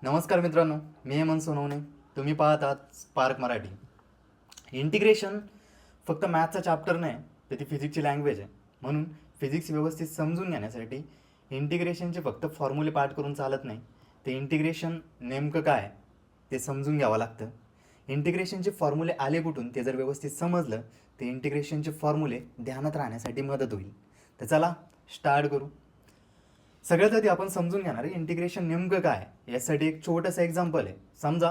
नमस्कार मित्रांनो, मी हेमंत सोनवणे. तुम्ही पाहत आहात स्पार्क मराठी. इंटिग्रेशन फक्त मॅथचा चॅप्टर नाही, तर ती फिजिक्सची लँग्वेज आहे. म्हणून फिजिक्स व्यवस्थित समजून घेण्यासाठी इंटिग्रेशनचे फक्त फॉर्म्युले पाठ करून चालत नाही. ते इंटिग्रेशन नेमकं काय ते समजून घ्यावं लागतं. इंटिग्रेशनचे फॉर्म्युले आले कुठून ते जर व्यवस्थित समजलं, ते इंटिग्रेशनचे फॉर्म्युले ध्यानात राहण्यासाठी मदत होईल. तर चला स्टार्ट करू. सगळ्यात आधी आपण समजून घेणार आहे इंटिग्रेशन नेमकं काय. यासाठी एक छोटंसं एक्झाम्पल आहे. समजा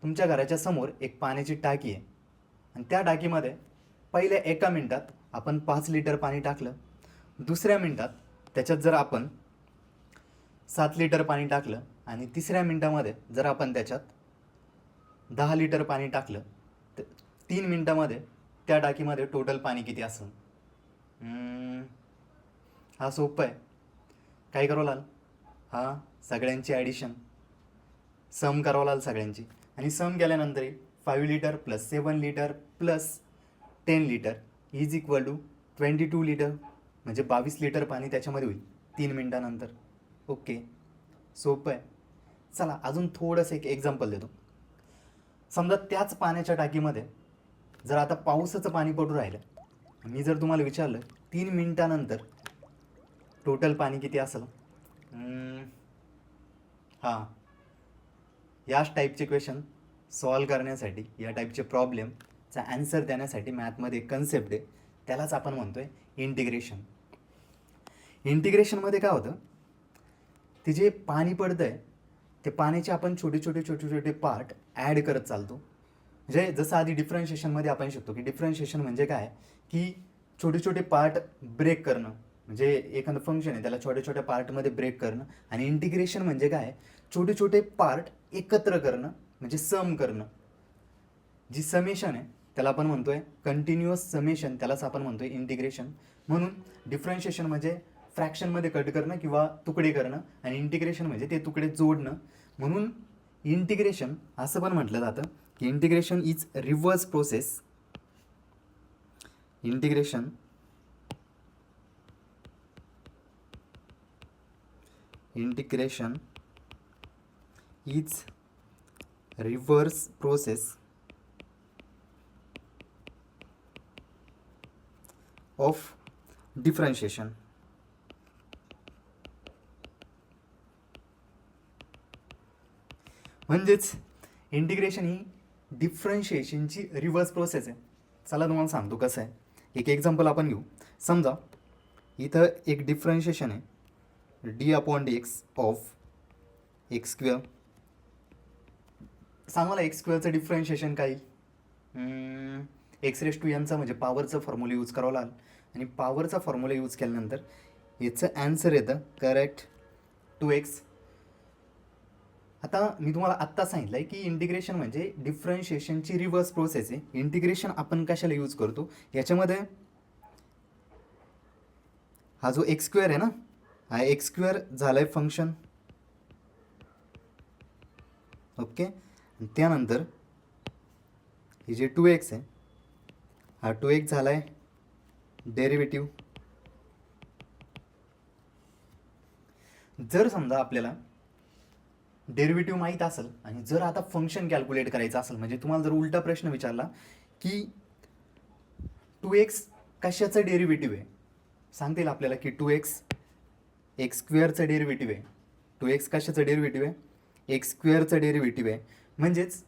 तुमच्या घराच्या समोर एक पाण्याची टाकी आहे आणि त्या टाकीमध्ये पहिल्या 1 मिनिटात आपण 5 लिटर पाणी टाकलं. दुसऱ्या मिनिटात त्याच्यात जर आपण 7 लिटर पाणी टाकलं आणि तिसऱ्या मिनिटामध्ये जर आपण त्याच्यात 10 लिटर पाणी टाकलं, तर 3 मिनिटामध्ये त्या टाकीमध्ये टोटल पाणी किती असेल? हा सोपं आहे. काय करावं लागेल? हा, सगळ्यांची ॲडिशन, सम करावं लागेल सगळ्यांची. आणि सम केल्यानंतर 5 litre plus 7 litre plus 10 litre is equal to 22 litre, म्हणजे 22 लिटर पाणी त्याच्यामध्ये होईल 3 मिनिटानंतर. ओके, सोपं आहे. चला अजून थोडंसं एक एक्झाम्पल देतो. समजा त्याच पाण्याच्या टाकीमध्ये जर आता पावसाचं पाणी पडू राहिलं, मी जर तुम्हाला विचारलं 3 मिनिटानंतर टोटल पाणी किती असेल? हां, याच टाईपचे क्वेश्चन सॉल्व करण्यासाठी, या टाईपचे प्रॉब्लेमचा ॲन्सर देण्यासाठी मॅथमध्ये एक कन्सेप्ट आहे, त्यालाच आपण म्हणतो आहे इंटिग्रेशन. इंटिग्रेशनमध्ये काय होतं, ते जे पाणी पडतं आहे ते पाण्याचे आपण छोटे छोटे छोटे छोटे पार्ट ॲड करत चालतो. म्हणजे जसं आधी डिफरन्शिएशनमध्ये आपण शिकतो की डिफरन्शिएशन म्हणजे काय, की छोटे छोटे पार्ट ब्रेक करणं, म्हणजे एखादं फंक्शन आहे त्याला छोट्या छोट्या पार्टमध्ये ब्रेक करणं. आणि इंटिग्रेशन म्हणजे काय, छोटे छोटे पार्ट एकत्र करणं, म्हणजे सम करणं. जी समेशन आहे त्याला आपण म्हणतोय कंटिन्युअस समेशन, त्यालाच आपण म्हणतोय इंटिग्रेशन. म्हणून डिफरन्शिएशन म्हणजे फ्रॅक्शनमध्ये कट करणं किंवा तुकडे करणं, आणि इंटिग्रेशन म्हणजे ते तुकडे जोडणं. म्हणून इंटिग्रेशन असं पण म्हटलं जातं की integration is reverse process. Integration integration is reverse process of differentiation. म्हणजेच इंटिग्रेशन ही डिफरन्शिएशनची रिव्हर्स प्रोसेस आहे. चला तुम्हाला सांगतो कसं आहे. एक एक्झाम्पल आपण घेऊ. समजा इथं एक डिफरन्शिएशन आहे d/dx ऑफ एक्स स्क्वेअर. सांग मला एक्स स्क्वेअरचं डिफरन्शिएशन काय? x⁻n म्हणजे पॉवरचं फॉर्म्युला यूज करावं लागेल. आणि पॉवरचा फॉर्म्युला यूज केल्यानंतर याचं ॲन्सर येतं करेक्ट 2x. आता मी तुम्हाला आत्ता सांगितलं आहे की इंटिग्रेशन म्हणजे डिफरन्शिएशनची रिव्हर्स प्रोसेस आहे. इंटिग्रेशन आपण कशाला यूज करतो, याच्यामध्ये हा जो एक्स स्क्वेअर आहे ना, हा एक्स स्क्वेअर झाला आहे फंक्शन. ओके, त्यानंतर हे जे 2x आहे, हा 2x झाला आहे डेरिव्हेटिव्ह. जर समजा आपल्याला डेरिव्हेटिव्ह माहीत असेल आणि जर आता फंक्शन कॅल्क्युलेट करायचं असेल, म्हणजे तुम्हाला जर उलटा प्रश्न विचारला की 2x कशाचं डेरिव्हेटिव्ह आहे, सांगता येईल आपल्याला की 2x एक्स स्क्वेअरचं डेरिव्हेटिव्ह आहे. 2x कशाचं डेरिव्हेटिव्ह आहे? एक्स स्क्वेअरचं डेरिव्हेटिव्ह आहे. म्हणजेच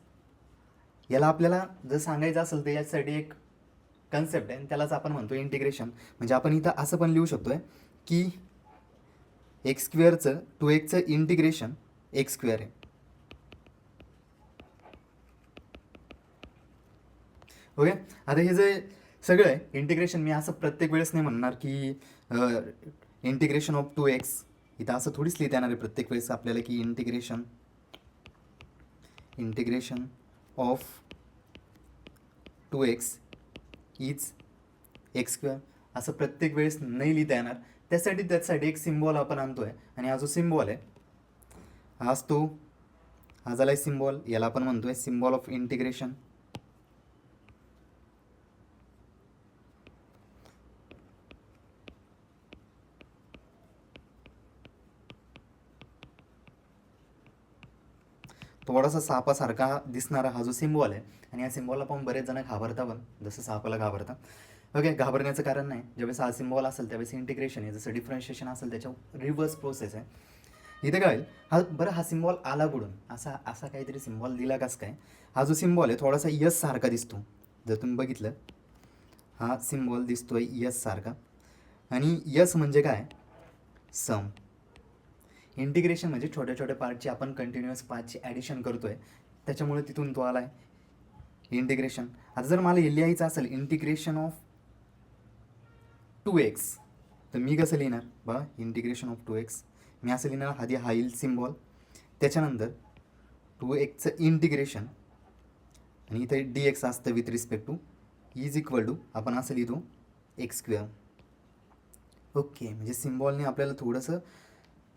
याला आपल्याला जर सांगायचं असेल तर यासाठी एक कन्सेप्ट आहे, त्यालाच आपण म्हणतो इंटिग्रेशन. म्हणजे आपण इथं असं पण लिहू शकतो आहे की एक्स स्क्वेअरचं 2xचं इंटिग्रेशन एक्स स्क्वेअर आहे. ओके, आता हे जे सगळं आहे इंटिग्रेशन, मी असं प्रत्येक वेळेस नाही म्हणणार की इंटिग्रेशन ऑफ 2x, इथं असं थोडीच लिहिता येणार आहे प्रत्येक वेळेस आपल्याला की integration of 2x is x square, असं प्रत्येक वेळेस नाही लिहिता येणार. त्यासाठी एक सिम्बॉल आपण आणतो आहे, आणि हा जो सिम्बॉल आहे हाच तो, हा झाला आहे सिम्बॉल, याला आपण म्हणतो आहे सिम्बॉल ऑफ इंटिग्रेशन. थोडासा सापासारखा दिसणारा हा जो सिम्बॉल आहे, आणि या सिम्बॉलला पाहून बरेच जण घाबरता पण, जसं सापाला घाबरता. ओके, घाबरण्याचं कारण नाही. ज्यावेळेस हा सिम्बॉल असेल त्यावेळेस इंटिग्रेशन आहे, जसं डिफरन्शिएशन असेल त्याच्या रिव्हर्स प्रोसेस आहे. इथे काय होईल, हा सिम्बॉल आला कुठून, असा असा काहीतरी सिम्बॉल दिला कसं काय. हा जो सिम्बॉल आहे थोडासा यस सारखा दिसतो. जर तुम्ही बघितलं, हा सिम्बॉल दिसतोय यस सारखा, आणि यस म्हणजे काय, सम. इंटिग्रेशन म्हणजे छोट्या छोट्या पार्टची आपण कंटिन्युअस पार्टची ॲडिशन करतोय, त्याच्यामुळे तिथून तो आला आहे इंटिग्रेशन. आता जर मला हे लिहायचं असेल इंटिग्रेशन ऑफ 2x, तर मी कसं लिहिणार बघा, इंटिग्रेशन ऑफ 2x मी असं लिहिणार, आधी हा येईल सिम्बॉल, त्याच्यानंतर 2xचं इंटिग्रेशन, आणि इथे dx असतं with respect to, is equal to आपण असं लिहितो x². ओके, म्हणजे सिम्बॉलने आपल्याला थोडंसं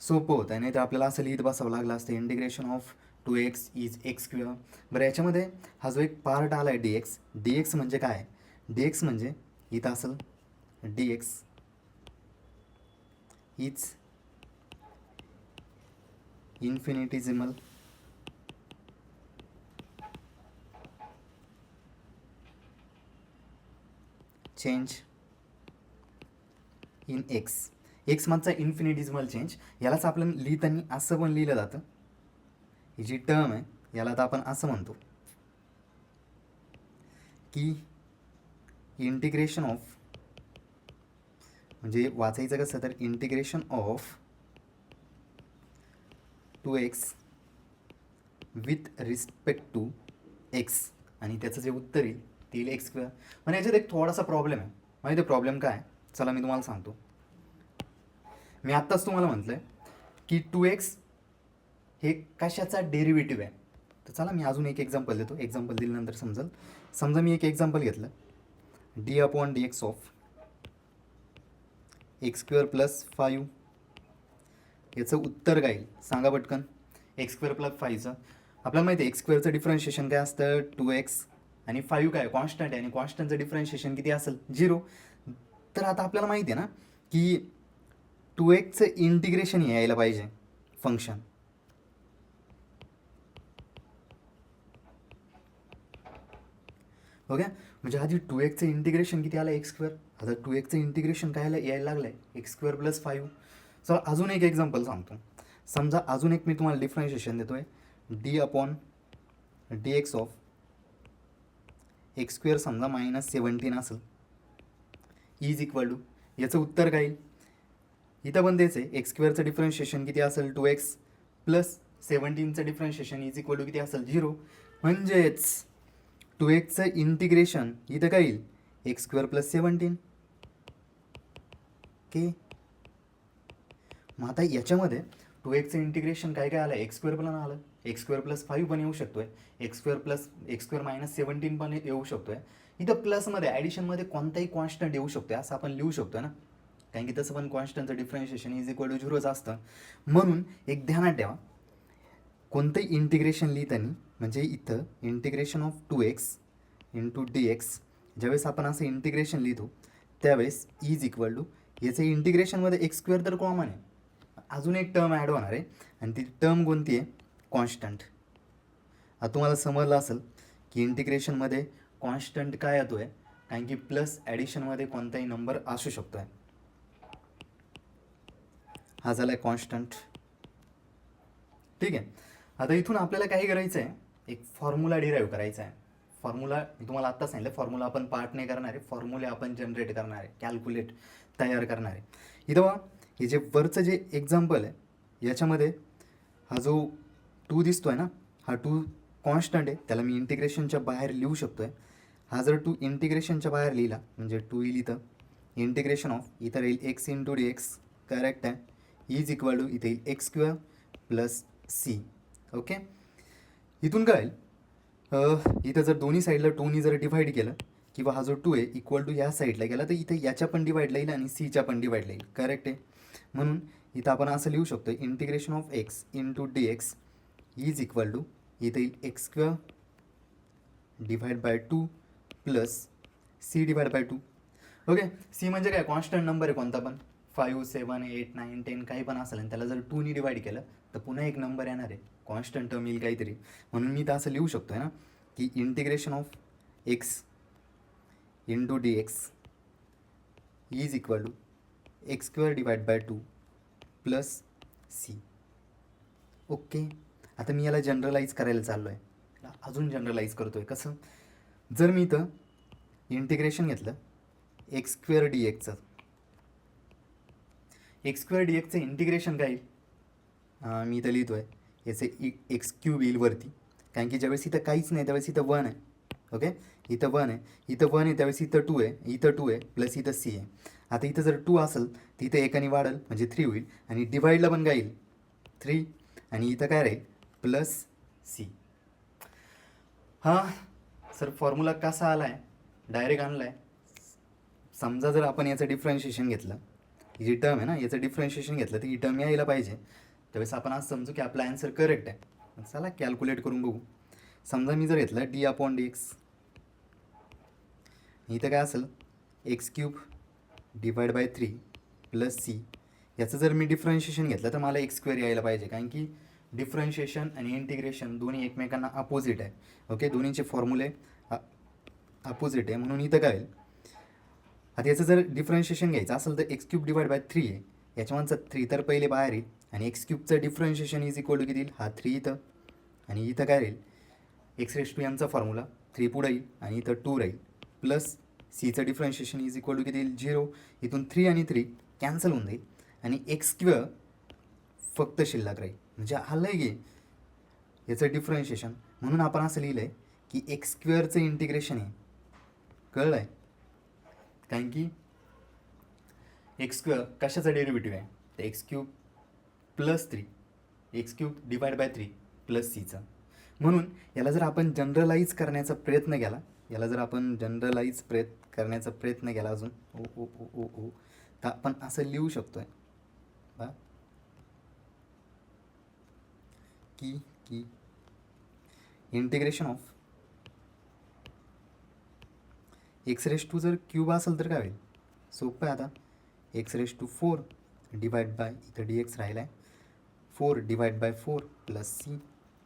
सोपं होतं आहे, नाही तर आपल्याला असं लिहित बसावं लागलं असतं integration of 2x is x². बरं, याच्यामध्ये हा जो एक पार्ट आला आहे dx म्हणजे काय, dx म्हणजे इथं असेल dx is infinitesimal change in x मागचा इन्फिनिटिझिमल चेंज. यालाच आपण लिहिताना असं पण लिहिलं जातं, ही जी टर्म आहे याला तर आपण असं म्हणतो की इंटिग्रेशन ऑफ, म्हणजे वाचायचं कसं तर integration of 2x with respect to x, आणि त्याचं जे उत्तर येईल ते येईल x². पण याच्यात एक थोडासा प्रॉब्लेम आहे. माहिती आहे प्रॉब्लेम काय, चला मी तुम्हाला सांगतो. मी आत्ताच तुम्हाला म्हटलं की 2x हे कशाचा डेरिव्हेटिव्ह आहे. तर चला मी अजून एक एक्झाम्पल देतो, एक्झाम्पल दिल्यानंतर समजेल. समजा मी एक एक्झाम्पल घेतलं, d/dx ऑफ x² + 5, याचं उत्तर काय येईल सांगा पटकन. x² + 5चं आपल्याला माहिती आहे x²चं डिफरन्शिएशन काय असतं 2x, आणि 5 काय कॉन्स्टंट आहे, आणि कॉन्स्टंटचं डिफरन्शिएशन किती असेल 0. तर आता आपल्याला माहिती आहे ना की 2xचं इंटिग्रेशन यायला पाहिजे फंक्शन. ओके, म्हणजे आधी 2xचं इंटिग्रेशन किती आलं x², आता 2xचं इंटिग्रेशन काय यायला लागलं आहे x² + 5. चला अजून एक एक्झाम्पल सांगतो. समजा अजून एक मी तुम्हाला डिफरन्शिएशन देतो आहे, d/dx ऑफ x² समजा -17 असेल, इज इक्वल टू, याचं उत्तर काय येईल. इथं पण तेच आहे, x²चं डिफरन्शिएशन किती असेल 2x + 17चं डिफरन्शिएशन इज इक्वल टू किती असेल 0. म्हणजेच 2xचं इंटिग्रेशन इथं काय येईल x² + 17. ओके, मग आता याच्यामध्ये 2xचं इंटिग्रेशन काय काय आलं, x² पण आलं, x² + 5 पण येऊ शकतोय, x² - 17 पण येऊ शकतोय. इथं प्लसमध्ये ॲडिशनमध्ये कोणताही कॉन्स्टंट येऊ शकतोय असं आपण लिहू शकतोय ना, कारण की तसं पण कॉन्स्टंटचं डिफरन्शिएशन इज इक्वल टू 0च असतं. म्हणून एक ध्यानात ठेवा, कोणतंही इंटिग्रेशन लिहिताना, म्हणजे इथं इंटिग्रेशन ऑफ 2x × dx, ज्यावेळेस आपण असं इंटिग्रेशन लिहितो त्यावेळेस इज इक्वल टू, याचं इंटिग्रेशनमध्ये x² तर कॉमन आहे, अजून एक टर्म ॲड होणार आहे, आणि ती टर्म कोणती आहे कॉन्स्टंट. आता तुम्हाला समजलं असेल की इंटिग्रेशनमध्ये कॉन्स्टंट काय येतो आहे, कारण की प्लस ॲडिशनमध्ये कोणताही नंबर असू शकतो आहे. हा झाला आहे कॉन्स्टंट. ठीक आहे, आता इथून आपल्याला काय करायचं आहे, एक फॉर्म्युला डिराईव्ह करायचा आहे. फॉर्म्युला मी तुम्हाला आत्ता सांगितलं, फॉर्म्युला आपण पार्ट नाही करणार आहे, फॉर्म्युले आपण जनरेट करणार आहे, कॅल्क्युलेट तयार करणार आहे. इथं बघा, हे जे वरचं जे एक्झाम्पल आहे याच्यामध्ये हा जो 2 दिसतो आहे ना, हा 2 कॉन्स्टंट आहे, त्याला मी इंटिग्रेशनच्या बाहेर लिहू शकतो आहे. हा जर 2 इंटिग्रेशनच्या बाहेर लिहिला म्हणजे 2 येईल इथं, इंटिग्रेशन ऑफ इथं राहील x × dx, करेक्ट आहे, इज इक्वल टू इथे येईल x² + c. ओके, इथून काय इथं जर दोन्ही साईडला 2नी जर डिवाईड केलं, किंवा हा जो 2 आहे इक्वल टू ह्या साईडला गेला, तर इथं याच्या पण डिवाईडला येईल आणि सीच्या पण डिवाईडला येईल, करेक्ट आहे. म्हणून इथं आपण असं लिहू शकतो integration of x × dx is equal to इथं येईल x² / 2 + c / 2. ओके, सी म्हणजे काय कॉन्स्टंट नंबर आहे कोणता पण, 5, 7, 8, 9, 10 काही पण असेल, आणि त्याला जर 2नी डिवाईड केलं तर पुन्हा एक नंबर येणार आहे, कॉन्स्टंट टर्म येईल काहीतरी. म्हणून मी तर असं लिहू शकतो आहे ना की integration of x into d x is equal to x square divide by 2 plus C. Okay, आता मी याला जनरलाइज करायला चाललो आहे, अजून जनरलाइज करतो आहे. कसं, जर मी इथं इंटिग्रेशन घेतलं एक्स स्क्वेअर डी एक्सचं, एक्स स्क्वेअर डी एक्सचं इंटिग्रेशन काय येईल, मी इथं लिहितो आहे याचे एक्स क्यूब येईल वरती, कारण की ज्यावेळेस इथं काहीच नाही त्यावेळेस इथं 1 आहे. ओके, इथं 1 आहे, इथं 1 आहे, त्यावेळेस इथं 2 आहे, इथं 2 आहे, प्लस इथं सी आहे. आता इथं जर 2 असेल तर इथं एकाने वाढेल म्हणजे 3 होईल, आणि डिवाईडला पण काय येईल 3, आणि इथं काय राहील प्लस सी. हां सर, फॉर्म्युला कसा आला आहे, डायरेक्ट आणला आहे. समजा जर आपण याचं डिफरन्शिएशन घेतलं, ही जी टर्म आहे ना याचं डिफरन्शिएशन घेतलं तर ही टर्म यायला पाहिजे. त्यावेळेस आपण आज समजू की आपला आन्सर करेक्ट आहे. चला कॅल्क्युलेट करून बघू. समजा मी जर घेतलं डी अपॉन डी एक्स, इथं काय असेल x cube divide by 3 plus c. याचं जर मी डिफरन्शिएशन घेतलं तर मला एक्स स्क्वेअर यायला पाहिजे, कारण की डिफरन्शिएशन आणि इंटिग्रेशन दोन्ही एकमेकांना अपोजिट आहे. ओके, दोन्हीचे फॉर्म्युले अपोजिट आहे, म्हणून इथं काय होईल. आता याचं जर डिफरन्शिएशन घ्यायचं असेल तर एक्स क्यूब डिवाइड बाय 3 आहे, याच्यामधचं 3 तर पहिले बाहेर येईल, आणि एक्स क्यूबचं डिफरन्शिएशन इज इक्वल टू किती येईल, हा 3 इथं, आणि इथं काय राहील एक्स रेस टू एमचा फॉर्म्युला 3 पुढे येईल, आणि इथं 2 राहील, प्लस सीचं डिफरन्शिएशन इज इक्वल टू किती येईल 0. इथून 3 आणि 3 कॅन्सल होऊन जाईल, आणि एक्स स्क्वेअर फक्त शिल्लक राहील. म्हणजे आलं आहे की याचं डिफरन्शिएशन, म्हणून आपण असं लिहिलं आहे की एक्स स्क्वेअरचं इंटिग्रेशन आहे. कळलं आहे, कारण की एक्स स्क्वेअर कशाचा डेरिव्हेटिव्ह आहे, तर x cube plus 3, x cube divide by 3 plus सीचा. म्हणून याला जर आपण जनरलाइज करण्याचा प्रयत्न केला, अजून ओ ओ ओ ओ ओ तर आपण असं लिहू शकतो आहे बा की integration of x raise to जर क्यूब असेल तर काय होईल, सोपं आहे. आता x raise to 4 divide by, इथं डी एक्स राहिला आहे, 4 divide by 4 plus C.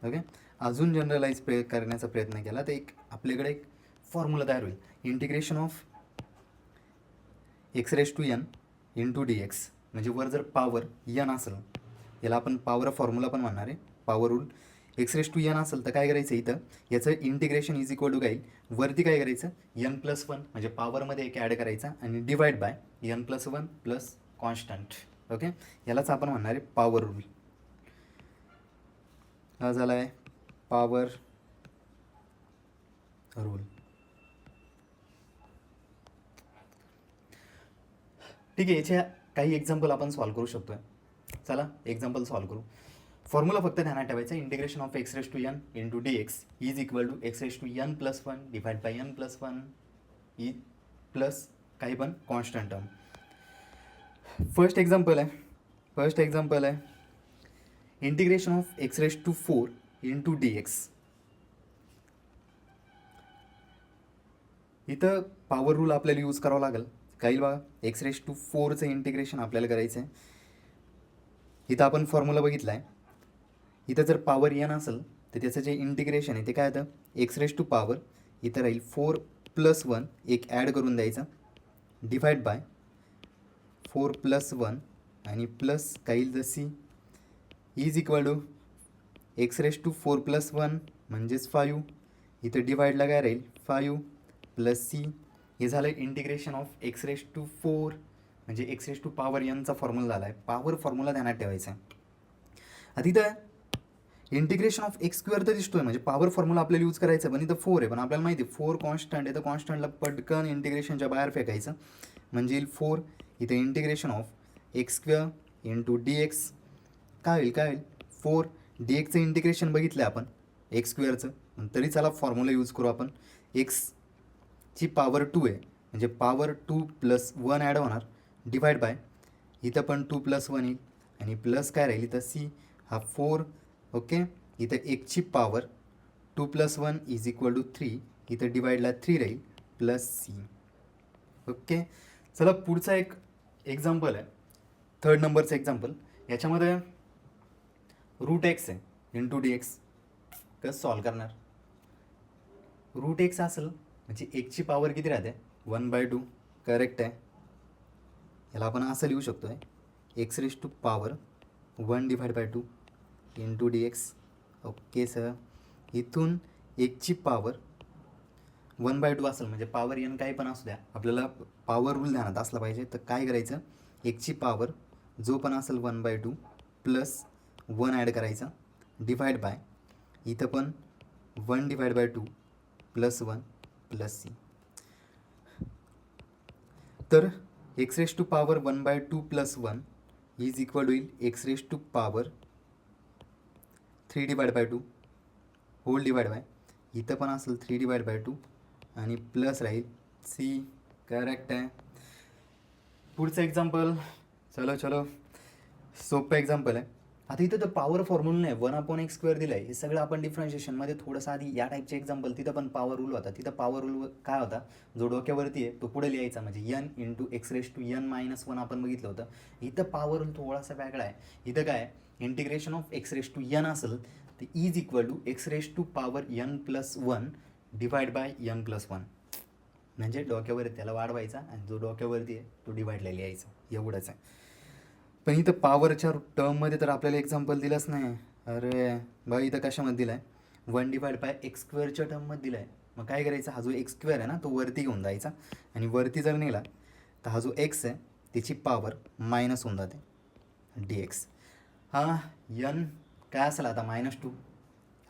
Okay, अजून जनरलाइज करण्याचा प्रयत्न केला तर आपल्याकडे एक फॉर्म्युला तयार होईल, integration of x raise to n into d x. म्हणजे वर जर पॉवर एन असेल, याला आपण पॉवर फॉर्म्युला पण म्हणणार आहे, power rule. X raise to n असेल तर काय करायचं, इथं याचं इंटिग्रेशन इज इक्वल टू काय, वरती काय करायचं एन प्लस 1 म्हणजे पॉवरमध्ये एक ॲड करायचा, आणि divide by n plus 1 plus constant. Okay, यालाच आपण म्हणणार आहे पॉवर रूल. हा झाला आहे पॉवर रूल. ठीक आहे, याच्या काही एक्झाम्पल आपण सॉल्व्ह करू शकतो आहे. चला एक्झाम्पल सॉल्व्ह करू. फॉर्म्युला फक्त ध्यानात ठेवायचा, integration of x raise to n into d x is equal to x raise to n plus 1 divide by n plus 1 e plus काही पण कॉन्स्टंट टर्म. फर्स्ट एक्झाम्पल आहे integration of x raise to 4 into d x. इथं power rule आपल्याला use करावं लागेल. काही बघा, x raise to 4चं इंटिग्रेशन आपल्याला करायचं आहे. इथं आपण फॉर्म्युला बघितला आहे, इथं जर पॉवर एन असेल तर त्याचं जे इंटिग्रेशन आहे ते काय होतं, एक्स रेस टू पॉवर इथं राहील 4 प्लस 1 एक ॲड करून द्यायचा, डिवाइड बाय 4 प्लस 1 आणि प्लस काय येईल c is equal to x raise to 4 plus 1 म्हणजेच 5, इथं डिवाइडला काय राहील 5 प्लस सी. हे झालं integration of x raise to 4 म्हणजे एक्स रेस टू पॉवर एनचा फॉर्म्युला झाला आहे. पॉवर फॉर्म्युला ध्यानात ठेवायचा आहे. आता इथं इंटिग्रेशन ऑफ एक्स स्क्वेअर तर दिसतोय, म्हणजे पॉवर फॉर्म्युला आपल्याला यूज करायचा, पण इथं 4 आहे, पण आपल्याला माहिती आहे 4 कॉन्स्टंट आहे, तर कॉन्स्टंटला पटकन इंटिग्रेशनच्या बाहेर फेकायचं, म्हणजे येईल 4. इथं integration of x square into d x काय होईल 4. डी एक्सचं इंटिग्रेशन बघितलं आपण एक्स स्क्वेअरचं, तरी चला फॉर्म्युला यूज करू आपण. एक्सची पॉवर 2 आहे, म्हणजे पॉवर 2 प्लस 1 ॲड होणार, डिवाइड बाय इथं पण 2 प्लस 1 येईल, आणि प्लस काय राहील इथं सी हा 4. ओके, इथं एकची power 2 plus 1 is equal to 3, इथं डिवाइडला 3 राहील प्लस सी. ओके, चला पुढचा एक एक्झाम्पल आहे, 3rd नंबरचं एक्झाम्पल. याच्यामध्ये रूट एक्स आहे इंटू डी एक्स. कसं सॉल्व करणार? रूट एक्स असेल म्हणजे एकची पॉवर किती राहते? 1/2. करेक्ट आहे. याला आपण असं लिहू शकतो आहे x raise to power 1/2 into d x. Okay sir. इथून एकची पॉवर 1/2 असेल म्हणजे पॉवर एन काही पण असू द्या, आपल्याला पॉवर रूल ध्यानात असला पाहिजे. तर काय करायचं, एकची पॉवर जो पण असेल 1/2 प्लस 1 ॲड करायचा डिवाइड बाय इथं पण 1/2 प्लस 1 प्लस सी. तर x raise to power 1/2 plus 1 is equal होईल x raise to power 3/2 whole divide by इथं पण असेल 3/2 आणि प्लस राहील सी. करेक्ट आहे. पुढचं एक्झाम्पल. चलो सोपं एक्झाम्पल आहे. आता इथं तर पॉवर फॉर्म्युला नाही, 1/x² दिलं आहे. हे सगळं आपण डिफरन्शिएशनमध्ये थोडंसं आधी या टाईपचे एक्झाम्पल तिथं पण पॉवर रूल होता. तिथं पॉवर रूल काय होता, जो डोक्यावरती आहे तो पुढे लिहायचा म्हणजे n into x raise to n-1 आपण बघितलं होतं. इथं पॉवर रूल थोडासा वेगळा आहे. इथं काय integration of x raise to n असेल तर is equal to x raise to power n+1 divide by n+1. म्हणजे डोक्यावरती त्याला वाढवायचा आणि जो डोक्यावरती आहे तो डिवाइडला लिहायचा, एवढंच आहे. पण इथं पॉवरच्या टर्ममध्ये तर आपल्याला एक्झाम्पल दिलंच नाही. अरे बघा इथं कशामध्ये दिलं आहे, 1/x² टर्ममध्ये दिलं आहे. मग काय करायचं, हा जो x² आहे ना तो वरती घेऊन जायचा आणि वरती जर नेला तर हा जो x आहे त्याची पॉवर मायनस होऊन जाते dx. हा n काय असेल आता -2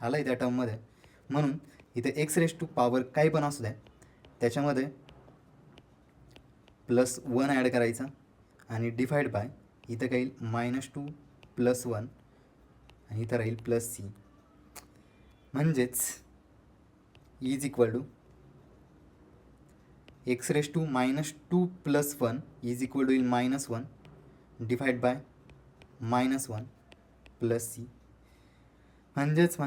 आला आहे त्या टर्ममध्ये. म्हणून इथे एक्स रेज टू पॉवर काही पण असू द्या त्याच्यामध्ये +1 ॲड करायचा आणि डिवाइड बाय इथं काही -2 प्लस 1 आणि इथं राहील प्लस सी. म्हणजेच is equal to x raise to -2 plus 1 is equal to येईल -1 डिवाइड बाय -1 प्लस सी. म्हणजेच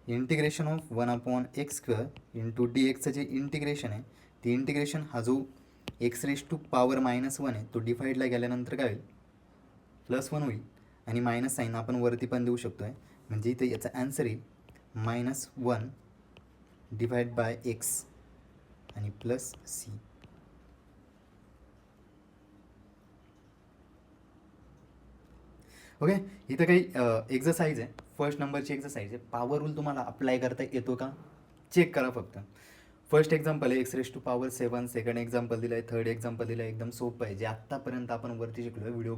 integration of 1/x² into d एक्सचं जे इंटिग्रेशन आहे ते इंटिग्रेशन हा जो एक्स रेज टू पॉवर -1 आहे तो डिवाइडला गेल्यानंतर काय होईल, +1 होईल आणि मायनस साईन आपण वरती पण देऊ शकतो आहे. म्हणजे इथे याचा ॲन्सर येईल -1 डिवाइड बाय एक्स आणि प्लस सी. ओके. इथं काही एक्झरसाईज आहे, फर्स्ट नंबरची एक्झरसाईज आहे. पॉवर रूल तुम्हाला अप्लाय करता येतो का चेक करा फक्त. फर्स्ट एक्झाम्पल आहे x raise to power 7. Second example दिलं आहे. थर्ड एक्झाम्पल दिलं आहे. एकदम सोपं आहे, जे आत्तापर्यंत आपण वरती शिकलो आहे. व्हिडिओ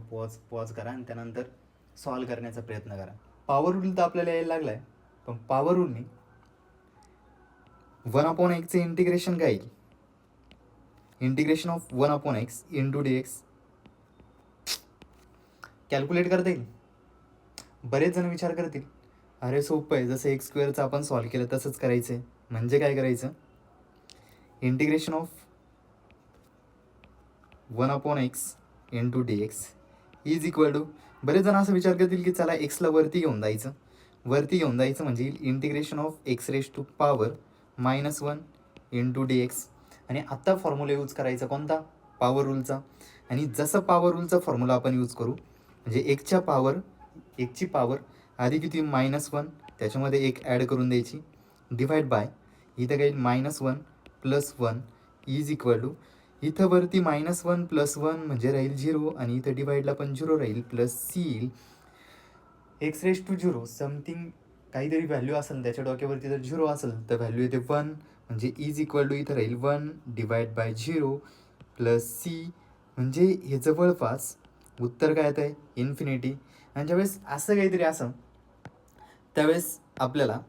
पॉज करा आणि त्यानंतर सॉल्व करण्याचा प्रयत्न करा. पॉवर रूल तर आपल्याला यायला लागला आहे, पण पॉवर रूलनी 1/x चे इंटिग्रेशन काय येईल, integration of 1/x into d x calculate करता येईल. बरेच जण विचार करतील अरे सोपं आहे, जसं x² आपण सॉल्व केलं तसंच करायचं आहे. म्हणजे काय करायचं, integration of 1/x into d x is equal to, बरेच जण असं विचार करतील की चला एक्सला वरती घेऊन जायचं म्हणजे integration of x raise to power -1 into d x. आणि आत्ता फॉर्म्युला यूज करायचा कोणता, पॉवर रूलचा. आणि जसं पॉवर रूलचा फॉर्म्युला आपण यूज करू म्हणजे एकची पॉवर आधी किती -1 त्याच्यामध्ये एक ॲड करून द्यायची डिवाइड बाय इथं काही -1 प्लस 1 इज इक्वल टू इथं वरती -1 प्लस 1 म्हणजे राहील 0 आणि इथं डिवाइडला पण 0 राहील प्लस सी येईल. एक्स रेज टू 0 समथिंग काहीतरी व्हॅल्यू असेल त्याच्या डोक्यावरती जर 0 असेल तर व्हॅल्यू येते 1 म्हणजे इज इक्वल टू इथं राहील 1 डिवाइड बाय 0 प्लस सी. म्हणजे हे जवळपास उत्तर काय येतं आहे इन्फिनिटी. आणि ज्यावेळेस असं काहीतरी असं त्यावेळेस आपल्याला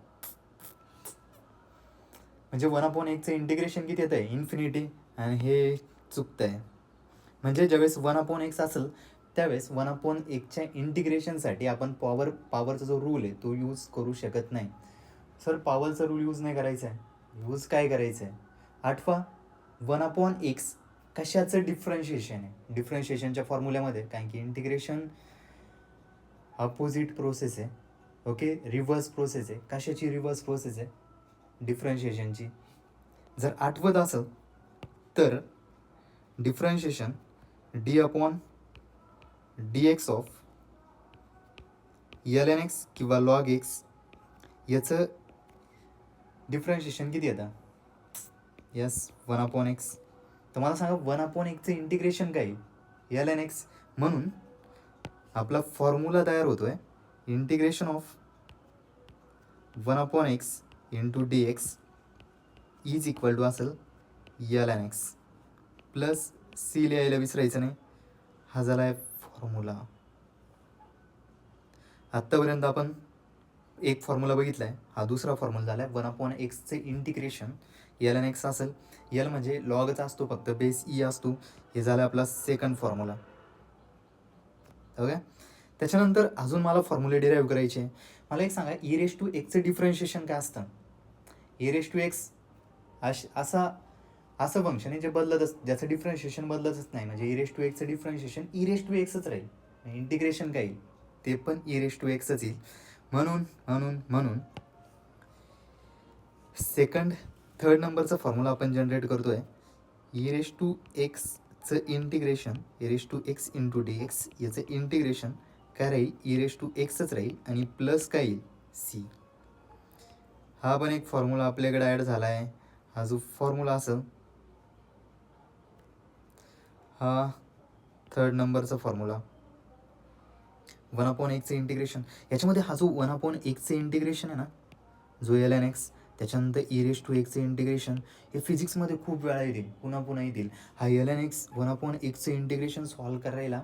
म्हणजे 1/xचं इंटिग्रेशन किती येतं आहे इन्फिनिटी, आणि हे चुकतं आहे. म्हणजे ज्यावेळेस 1/x असेल त्यावेळेस 1/xच्या इंटिग्रेशनसाठी आपण पॉवरचा जो रूल आहे तो यूज करू शकत नाही. सर पॉवरचा रूल यूज नाही करायचा आहे, यूज काय करायचं आहे आठवा. 1/x कशाचं डिफरन्शिएशन आहे, डिफरन्शिएशनच्या फॉर्म्युल्यामध्ये, कारण की इंटिग्रेशन अपोजिट प्रोसेस आहे. ओके, रिव्हर्स प्रोसेस आहे. कशाची रिव्हर्स प्रोसेस आहे, डिफरन्शिएशनची. जर आठवत असेल तर differentiation d/dx of l N x किंवा लॉग एक्स याचं डिफरन्शिएशन किती येतं? Yes, 1/x. तर मला सांगा 1/xचं इंटिग्रेशन काय आहे? L N x. म्हणून आपला फॉर्म्युला तयार होतो आहे integration of 1/x into d x is equal to असेल L N x plus C लिहायला विसरायचं नाही. हा झाला आहे फॉर्म्युला. आत्तापर्यंत आपण एक फॉर्म्युला बघितला आहे, हा दुसरा फॉर्म्युला झाला आहे 1/xचे इंटिग्रेशन एल एन एक्स असेल. एल म्हणजे लॉगचा असतो, फक्त बेस ई असतो. हे झालं आपला सेकंड फॉर्म्युला. ओके. त्याच्यानंतर अजून मला फॉर्म्युले डिराईव्ह करायचे. मला एक सांगा, ई रेस टू एक्सचं डिफरन्शिएशन काय असतं? ई रेस टू एक्स असं फंक्शन आहे जे ज्याचं डिफरन्शिएशन बदलतच नाही. म्हणजे ई रेस टू एक्सचं डिफरन्शिएशन ई रेस टू एक्सच राहील. इंटिग्रेशन काय येईल ते पण ई रेस टू एक्सच येईल. म्हणून थर्ड नंबरचा फॉर्म्युला आपण जनरेट करतोय. ई रेस टू एक्सचं integration e raise to x into d x याचं इंटिग्रेशन काय राहील? ई रेस टू एक्सच राहील आणि प्लस काय येईल? सी. हा पण एक फॉर्म्युला आपल्याकडे ॲड झाला आहे. हा जो फॉर्म्युला असेल हा थर्ड नंबरचा फॉर्म्युला 1/xचं इंटिग्रेशन. याच्यामध्ये हा जो 1/xचं इंटिग्रेशन आहे ना, जो एल एन एक्स, त्याच्यानंतर ई रेस टू एक्सचं इंटिग्रेशन, हे फिजिक्समध्ये खूप वेळा येतील, पुन्हा येतील. हा एल एन एक्स 1/xचं इंटिग्रेशन सॉल्व करायला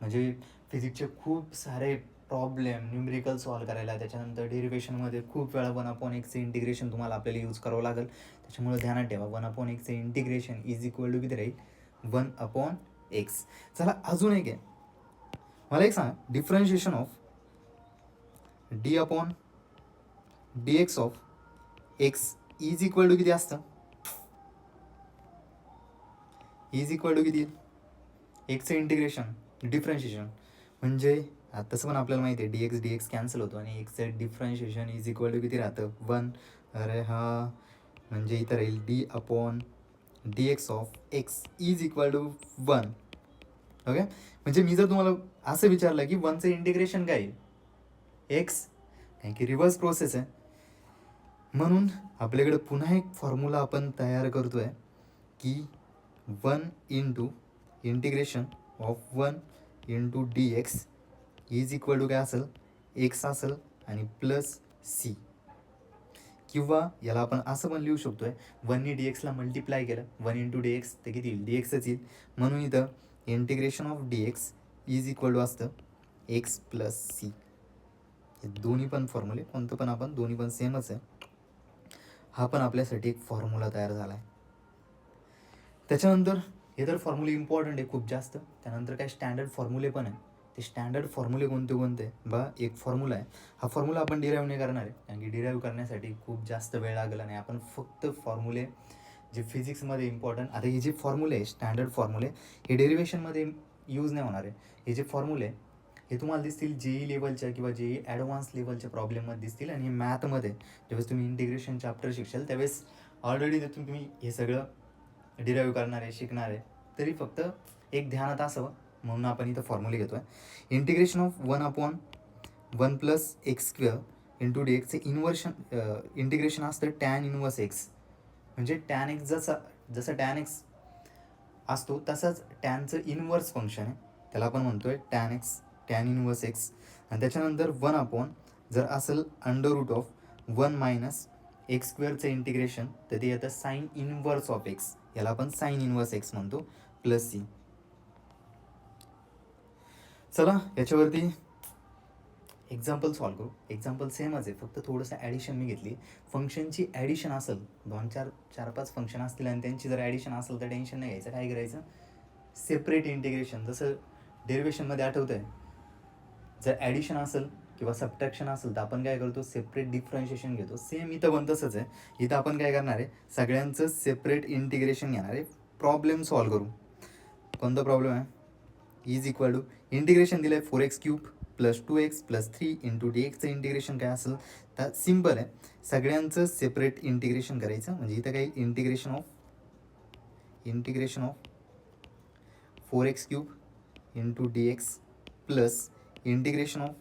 म्हणजे फिजिक्सचे खूप सारे प्रॉब्लेम न्यूमेरिकल सॉल्व करायला, त्याच्यानंतर डेरिवेशनमध्ये खूप वेळा 1/xचं इंटिग्रेशन तुम्हाला आपल्याला यूज करावं लागेल. त्याच्यामुळे ध्यानात ठेवा 1/xचं इंटिग्रेशन इज इक्वल टू किती राहील? 1/x. चला अजून एक आहे. मला एक सांगा, differentiation of d x of x is equal to किती असतं? इज इक्वल टू किती? एक्सचं इंटिग्रेशन डिफरन्शिएशन म्हणजे तसं पण आपल्याला माहिती आहे डी एक्स कॅन्सल होतो आणि एक्सचं डिफरन्शिएशन इज इक्वल टू किती राहतं? 1. अरे हा म्हणजे इथं राहील d x of x is equal to 1. Okay. म्हणजे मी जर तुम्हाला असं विचारलं की 1चं इंटिग्रेशन काय आहे? एक्स, कारण की रिव्हर्स प्रोसेस आहे. म्हणून आपल्याकडे पुन्हा एक फॉर्म्युला आपण तयार करतोय की 1 into integration of 1 into d x is equal to काय असेल? एक्स असेल आणि प्लस सी. किंवा याला आपण असं पण लिहू शकतोय, 1नी डी एक्सला मल्टिप्लाय केलं 1 इंटू डी एक्स ते किती येईल? डी एक्सच येईल. म्हणून इथं integration of d x is equal to असतं एक्स प्लस सी. हे दोन्ही पण फॉर्म्युले, कोणतं पण आपण दोन्ही पण सेमच आहे. हा पण आपल्यासाठी एक फॉर्म्युला तयार झाला आहे. त्याच्यानंतर हे तर फॉर्म्युले इम्पॉर्टंट आहे खूप जास्त. त्यानंतर काय स्टँडर्ड फॉर्म्युले पण आहे. ते स्टँडर्ड फॉर्म्युले कोणते बा एक फॉर्म्युला आहे. हा फॉर्म्युला आपण डिराईव्ह नाही करणार आहे, कारण की डिराईव्ह करण्यासाठी खूप जास्त वेळ लागला नाही. आपण फक्त फॉर्म्युले जे फिजिक्समध्ये इम्पॉर्टंट, आता हे जे फॉर्म्युले आहे स्टँडर्ड फॉर्म्युले, हे डेरिवेशनमध्ये यूज नाही होणार आहे. हे जे फॉर्म्युले हे तुम्हाला दिसतील जेई लेवलच्या किंवा जेई ॲडव्हान्स लेवलच्या प्रॉब्लेममध्ये दिसतील. आणि मॅथमध्ये ज्यावेळेस तुम्ही इंटिग्रेशन चॅप्टर शिकशाल त्यावेळेस ऑलरेडी त्यातून तुम्ही हे सगळं डिराईव्ह करणार आहे, शिकणार आहे. तरी फक्त एक ध्यानात असावं म्हणून आपण इथं फॉर्म्युले घेतो आहे. Integration of 1/1 plus x square into d एक्सचे इंटिग्रेशन असतं टॅन इनवर्स एक्स. म्हणजे टॅन एक्स जसं टॅन एक्स असतो तसंच टॅनचं इनवर्स फंक्शन आहे, त्याला आपण म्हणतोय टॅन इनवर्स एक्स. आणि त्याच्यानंतर 1/, जर असेल under root of 1 minus x स्क्वेअरचं इंटिग्रेशन तर ते येतं साईन इनवर्स ऑफ एक्स, याला आपण साईन इनवर्स एक्स म्हणतो, प्लस सी. चला याच्यावरती एक्झाम्पल सॉल्व करू. एक्झाम्पल सेमच आहे, फक्त थोडंसं ॲडिशन मी घेतली. फंक्शनची ॲडिशन असेल, 4-5 फंक्शन असतील आणि त्यांची जर ॲडिशन असेल तर टेन्शन नाही घ्यायचं. काय करायचं? Separate integration. जसं डेरिवेशनमध्ये आठवतं आहे, जर ॲडिशन असेल किंवा सबट्रॅक्शन असेल तर आपण काय करतो? सेपरेट डिफरन्शिएशन घेतो. सेम इथं पण तसंच आहे. इथं आपण काय करणार आहे? सगळ्यांचं सेपरेट इंटिग्रेशन घेणार आहे. प्रॉब्लेम सॉल्व करू. कोणता प्रॉब्लेम आहे? इज इक्वल टू इंटिग्रेशन दिलं आहे 4x³ plus 2x plus 3 into d एक्सचं इंटिग्रेशन काय असेल? तर सिम्पल आहे, सगळ्यांचं सेपरेट इंटिग्रेशन करायचं. म्हणजे इथं काही integration of 4x³ into d x plus integration of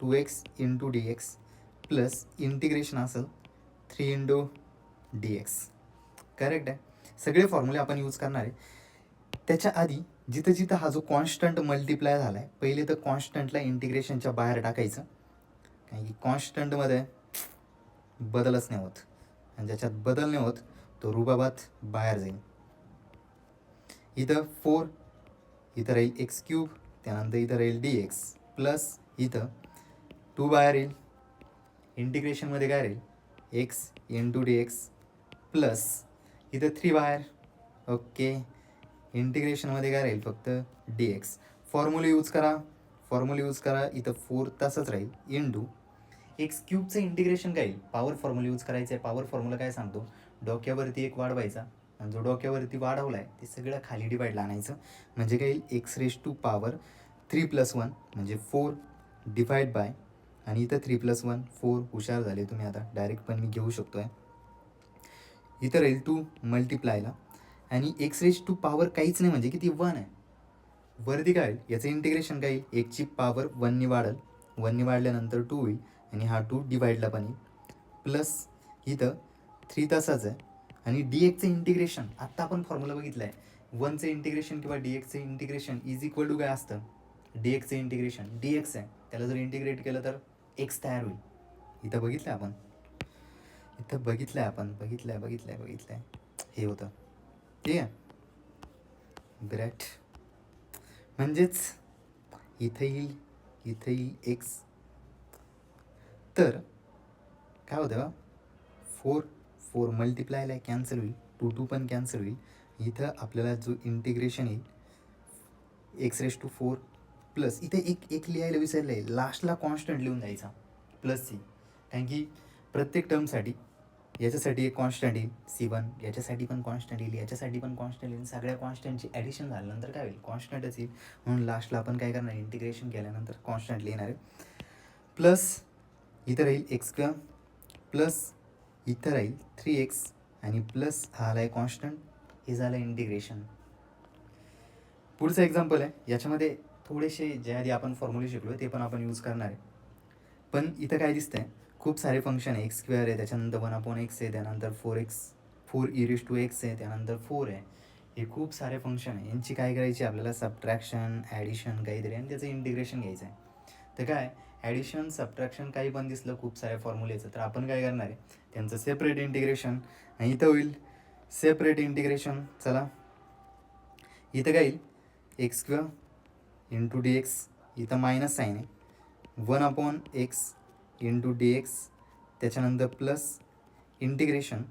2x into d x plus integration असेल 3 इंटू डी एक्स. करेक्ट आहे. सगळे फॉर्म्युले आपण यूज करणार आहे. त्याच्या आधी जिथं जिथं हा जो कॉन्स्टंट मल्टिप्लाय झाला आहे, पहिले तर कॉन्स्टंटला इंटिग्रेशनच्या बाहेर टाकायचं, कारण की कॉन्स्टंटमध्ये बदलच नाही होत, आणि ज्याच्यात बदल नाही होत तो रुबाबात बाहेर जाईल. इथं 4, इथं राहील एक्स क्यूब, त्यानंतर इथं राहील डी एक्स प्लस इथं 2 बाहेर येईल. इंटिग्रेशनमध्ये काय राहील, x into d x plus इथं 3 बाहेर. ओके. इंटिग्रेशनमध्ये काय राहील, फक्त डी एक्स. फॉर्म्युला यूज करा. इथं 4 तसंच राहील इंटू एक्स क्यूबचं इंटिग्रेशन काय येईल, पॉवर फॉर्म्युला यूज करायचं आहे. पॉवर फॉर्म्युला काय सांगतो, डोक्यावरती एक वाढवायचा, आणि जो डोक्यावरती वाढवला आहे ते सगळं खाली डिवाईडला आणायचं. म्हणजे काय येईल, एक्स रेज टू पॉवर 3 + 1 म्हणजे 4 डिवाइड बाय, आणि इथं 3 + 1 4. हुशार झाले तुम्ही, आता डायरेक्ट पण मी घेऊ शकतो आहे. इथं राहील 2 मल्टिप्लायला, आणि एक्स रेज टू पॉवर काहीच नाही म्हणजे किती, 1 आहे. वरती काय होईल, याचं इंटिग्रेशन काय येईल, एकची पॉवर 1नी वाढेल, 1नी वाढल्यानंतर 2 होईल, आणि हा 2 डिवाइडला पण येईल प्लस इथं 3 तसाच आहे. आणि डी एक्सचं इंटिग्रेशन आत्ता आपण फॉर्म्युला बघितला आहे, 1चं इंटिग्रेशन किंवा डी एक्सचं इंटिग्रेशन इज इक्वल टू काय असतं, डी एक्सचं इंटिग्रेशन, डी एक्स आहे त्याला जर इंटिग्रेट केलं तर एक्स तयार होईल. इथं बघितलं आपण बघितलं हे होतं, ठीक आहे. ग्रेट. म्हणजेच इथं येईल एक्स, तर काय होतं, 4 मल्टिप्लायला कॅन्सल होईल, 2 पण कॅन्सल होईल. इथं आपल्याला जो इंटिग्रेशन येईल एक्स रेज टू 4 प्लस इथे एक लिहायला विसरलं आहे, लास्टला कॉन्स्टंट लिहून द्यायचा प्लस सी, कारण की प्रत्येक टर्मसाठी याच्यासाठी एक कॉन्स्टंट येईल C1, याच्यासाठी पण कॉन्स्टंट येईल, याच्यासाठी पण कॉन्स्टंट येईल. सगळ्या कॉन्स्टंटची ॲडिशन झाल्यानंतर काय होईल, कॉन्स्टंटच येईल. म्हणून लास्टला आपण काय करणार, इंटिग्रेशन केल्यानंतर कॉन्स्टंट लिहिणार आहे. प्लस इथं राहील x² प्लस इथं राहील 3x, आणि प्लस हा आला आहे कॉन्स्टंट, हे झालं इंटिग्रेशन. पुढचं एक्झाम्पल आहे, याच्यामध्ये थोडेसे जे आधी आपण फॉर्म्युले शिकलो ते पण आपण यूज करणार आहे. पण इथं काय दिसतंय, खूप सारे फंक्शन आहे, x² आहे, त्याच्यानंतर 1/x आहे, त्यानंतर 4 e⁻x आहे, त्यानंतर 4 आहे. हे खूप सारे फंक्शन आहे, यांची काय करायची आपल्याला, सबट्रॅक्शन ॲडिशन काहीतरी, आणि त्याचं इंटिग्रेशन घ्यायचं आहे. तर काय ॲडिशन सबट्रॅक्शन काही पण दिसलं खूप साऱ्या फॉर्म्युलेचं, तर आपण काय करणार आहे, त्यांचं सेपरेट इंटिग्रेशन. आणि इथं होईल सेपरेट इंटिग्रेशन. चला, इथं काय येईल, x² इंटू डी एक्स, इथं मायनस साईन आहे, 1/x इंटू डी एक्स, त्याच्यानंतर प्लस इंटिग्रेशन,